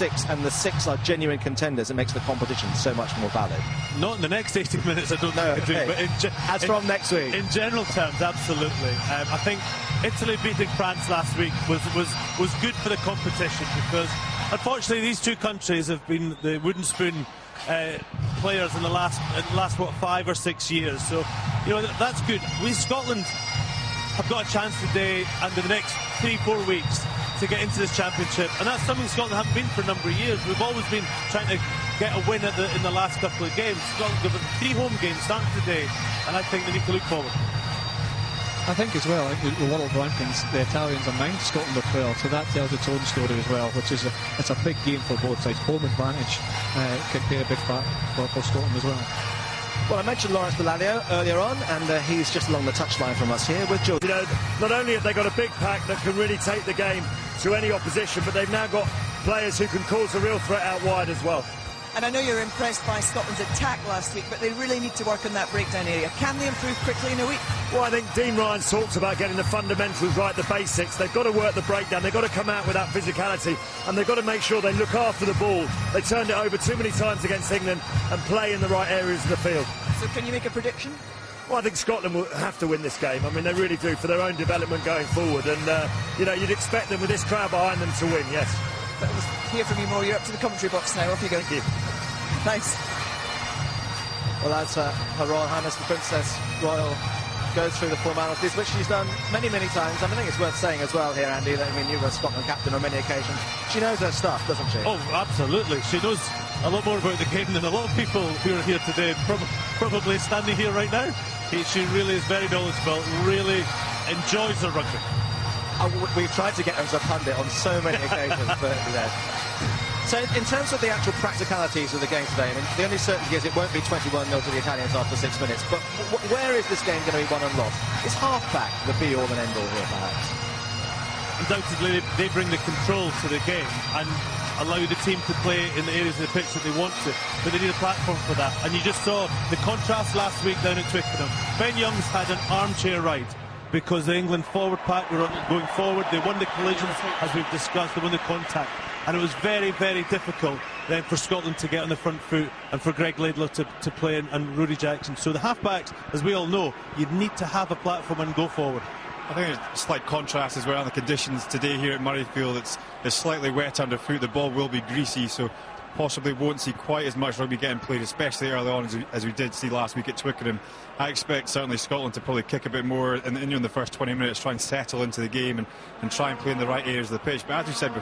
6 and the 6 are genuine contenders, it makes the competition so much more valid. Not in the next 80 minutes, I don't think they do, but from next week. In general terms, absolutely. I think Italy beating France last week was good for the competition, because unfortunately these two countries have been the wooden spoon players in the last what, 5 or 6 years. So you know, that's good. We, Scotland, have got a chance today and in the next 3-4 weeks to get into this championship, and that's something Scotland haven't been for a number of years. We've always been trying to get a win in the last couple of games. Scotland have 3 home games starting today, and I think they need to look forward. I think as well, the world rankings, the Italians are 9th, Scotland are 12, so that tells its own story as well, which is it's a big game for both sides. Home advantage can play a big part for Scotland as well. Well, I mentioned Lawrence Bellaglio earlier on, and he's just along the touchline from us here with George. You know, not only have they got a big pack that can really take the game to any opposition, but they've now got players who can cause a real threat out wide as well. And I know you're impressed by Scotland's attack last week, but they really need to work on that breakdown area. Can they improve quickly in a week? Well, I think Dean Ryan's talked about getting the fundamentals right, the basics. They've got to work the breakdown. They've got to come out with that physicality, and they've got to make sure they look after the ball. They turned it over too many times against England and play in the right areas of the field. So can you make a prediction? Well, I think Scotland will have to win this game. I mean, they really do, for their own development going forward. And, you know, you'd expect them with this crowd behind them to win, yes. But we'll hear from you more. You're up to the commentary box now. Off you go. Thank you. Thanks. Well, that's Her Royal Highness the Princess Royal goes through the formalities, which she's done many, many times. And I think it's worth saying as well here, Andy, that, I mean, you were Scotland captain on many occasions. She knows her stuff, doesn't she? Oh, absolutely. She knows a lot more about the game than a lot of people who are here today, probably standing here right now. She really is very knowledgeable, really enjoys the rugby. We've tried to get her as a pundit on so many occasions, but So in terms of the actual practicalities of the game today, I mean, the only certainty is it won't be 21-0 to the Italians after 6 minutes, but where is this game going to be won and lost? Is half-back the be-all and end-all here, perhaps? Undoubtedly, they bring the control to the game and allow the team to play in the areas of the pitch that they want to, but they need a platform for that. And you just saw the contrast last week down at Twickenham. Ben Youngs had an armchair ride, because the England forward pack were going forward. They won the collisions, as we've discussed, they won the contact. And it was very, very difficult then for Scotland to get on the front foot and for Greg Laidlaw to play and Rudy Jackson. So the halfbacks, as we all know, you need to have a platform and go forward. I think there's a slight contrast as well in the conditions today here at MurrayField. It's slightly wet underfoot, the ball will be greasy, so possibly won't see quite as much rugby getting played, especially early on as we did see last week at Twickenham. I expect certainly Scotland to probably kick a bit more in the first 20 minutes, try and settle into the game and try and play in the right areas of the pitch. But as we said before,